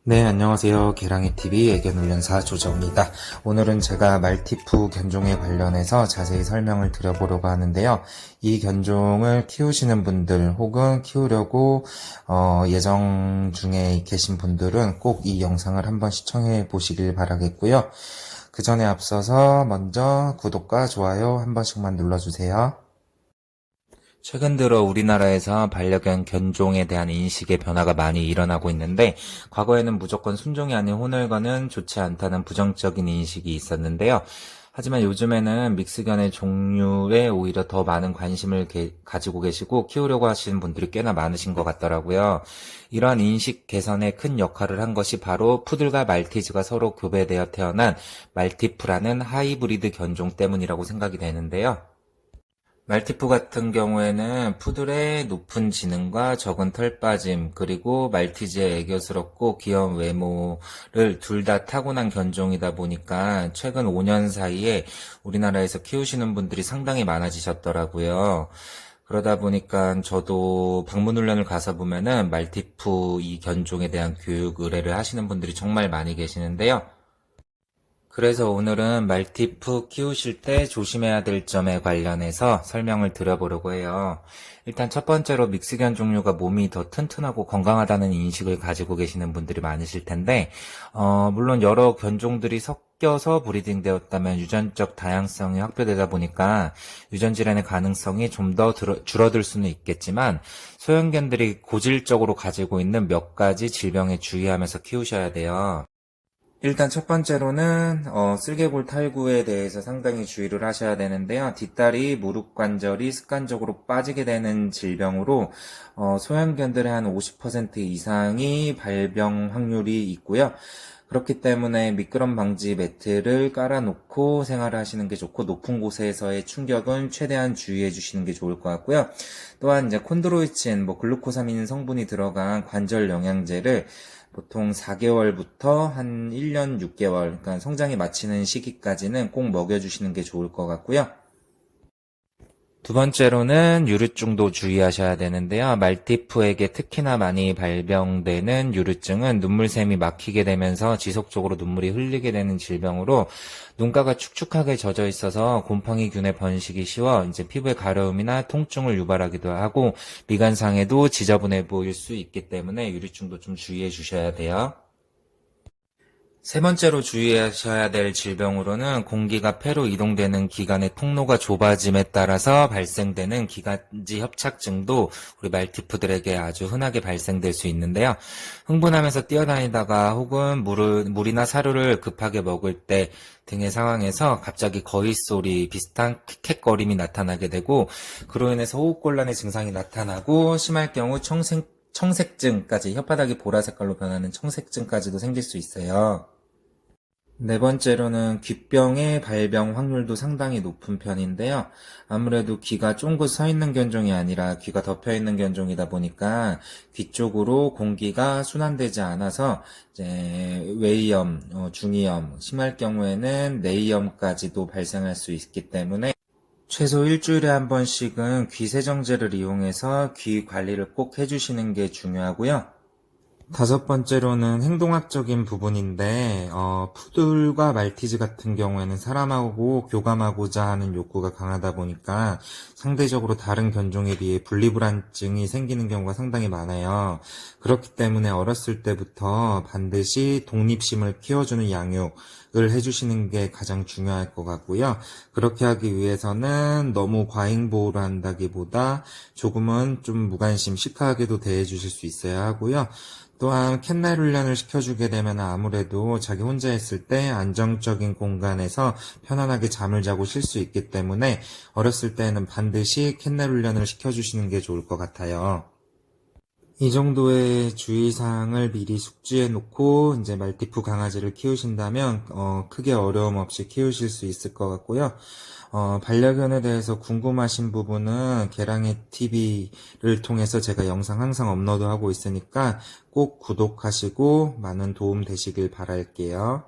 네, 안녕하세요. 계랑이TV 애견훈련사 조정입니다. 오늘은 제가 말티푸 견종에 관련해서 자세히 설명을 드려보려고 하는데요. 이 견종을 키우시는 분들 혹은 키우려고 예정 중에 계신 분들은 꼭 이 영상을 한번 시청해 보시길 바라겠고요. 그 전에 앞서서 먼저 구독과 좋아요 한 번씩만 눌러주세요. 최근 들어 우리나라에서 반려견 견종에 대한 인식의 변화가 많이 일어나고 있는데, 과거에는 무조건 순종이 아닌 혼혈과는 좋지 않다는 부정적인 인식이 있었는데요. 하지만 요즘에는 믹스견의 종류에 오히려 더 많은 관심을 가지고 계시고 키우려고 하시는 분들이 꽤나 많으신 것 같더라고요. 이러한 인식 개선에 큰 역할을 한 것이 바로 푸들과 말티즈가 서로 교배되어 태어난 말티푸라는 하이브리드 견종 때문이라고 생각이 되는데요. 말티푸 같은 경우에는 푸들의 높은 지능과 적은 털빠짐, 그리고 말티즈의 애교스럽고 귀여운 외모를 둘 다 타고난 견종이다 보니까 최근 5년 사이에 우리나라에서 키우시는 분들이 상당히 많아지셨더라고요. 그러다 보니까 저도 방문훈련을 가서 보면은 말티푸 이 견종에 대한 교육 의뢰를 하시는 분들이 정말 많이 계시는데요. 그래서 오늘은 말티푸 키우실 때 조심해야 될 점에 관련해서 설명을 드려보려고 해요. 일단 첫 번째로 믹스견 종류가 몸이 더 튼튼하고 건강하다는 인식을 가지고 계시는 분들이 많으실 텐데, 물론 여러 견종들이 섞여서 브리딩 되었다면 유전적 다양성이 확보되다 보니까 유전 질환의 가능성이 좀 더 줄어들 수는 있겠지만, 소형견들이 고질적으로 가지고 있는 몇 가지 질병에 주의하면서 키우셔야 돼요. 일단 첫 번째로는 쓸개골 탈구에 대해서 상당히 주의를 하셔야 되는데요. 뒷다리 무릎 관절이 습관적으로 빠지게 되는 질병으로 소형견들의 한 50% 이상이 발병 확률이 있고요. 그렇기 때문에 미끄럼 방지 매트를 깔아놓고 생활을 하시는 게 좋고, 높은 곳에서의 충격은 최대한 주의해 주시는 게 좋을 것 같고요. 또한 이제 콘드로이친, 글루코사민 성분이 들어간 관절 영양제를 보통 4개월부터 한 1년 6개월, 그러니까 성장이 마치는 시기까지는 꼭 먹여주시는 게 좋을 것 같고요. 두 번째로는 유류증도 주의하셔야 되는데요. 말티푸에게 특히나 많이 발병되는 유류증은 눈물샘이 막히게 되면서 지속적으로 눈물이 흘리게 되는 질병으로, 눈가가 축축하게 젖어 있어서 곰팡이균의 번식이 쉬워 이제 피부에 가려움이나 통증을 유발하기도 하고, 미간상에도 지저분해 보일 수 있기 때문에 유류증도 좀 주의해 주셔야 돼요. 세 번째로 주의하셔야 될 질병으로는 공기가 폐로 이동되는 기관의 통로가 좁아짐에 따라서 발생되는 기관지 협착증도 우리 말티푸들에게 아주 흔하게 발생될 수 있는데요. 흥분하면서 뛰어다니다가 혹은 물이나 사료를 급하게 먹을 때 등의 상황에서 갑자기 거위 소리 비슷한 킥킥거림이 나타나게 되고, 그로 인해서 호흡곤란의 증상이 나타나고, 심할 경우 청색증까지, 혓바닥이 보라색깔로 변하는 청색증까지도 생길 수 있어요. 네 번째로는 귀병의 발병 확률도 상당히 높은 편인데요. 아무래도 귀가 쫑긋 서 있는 견종이 아니라 귀가 덮여 있는 견종이다 보니까 귀 쪽으로 공기가 순환되지 않아서 이제 외이염, 중이염, 심할 경우에는 내이염까지도 발생할 수 있기 때문에 최소 일주일에 한 번씩은 귀 세정제를 이용해서 귀 관리를 꼭 해주시는 게 중요하고요. 다섯 번째로는 행동학적인 부분인데, 푸들과 말티즈 같은 경우에는 사람하고 교감하고자 하는 욕구가 강하다 보니까 상대적으로 다른 견종에 비해 분리불안증이 생기는 경우가 상당히 많아요. 그렇기 때문에 어렸을 때부터 반드시 독립심을 키워주는 양육을 해주시는 게 가장 중요할 것 같고요. 그렇게 하기 위해서는 너무 과잉보호를 한다기보다 조금은 좀 무관심, 시크하게도 대해주실 수 있어야 하고요. 또한 캔넬 훈련을 시켜주게 되면 아무래도 자기 혼자 있을 때 안정적인 공간에서 편안하게 잠을 자고 쉴 수 있기 때문에 어렸을 때는 반드시 캔넬 훈련을 시켜주시는 게 좋을 것 같아요. 이 정도의 주의사항을 미리 숙지해 놓고 이제 말티푸 강아지를 키우신다면 크게 어려움 없이 키우실 수 있을 것 같고요. 반려견에 대해서 궁금하신 부분은 계랑이 TV를 통해서 제가 영상 항상 업로드하고 있으니까 꼭 구독하시고 많은 도움 되시길 바랄게요.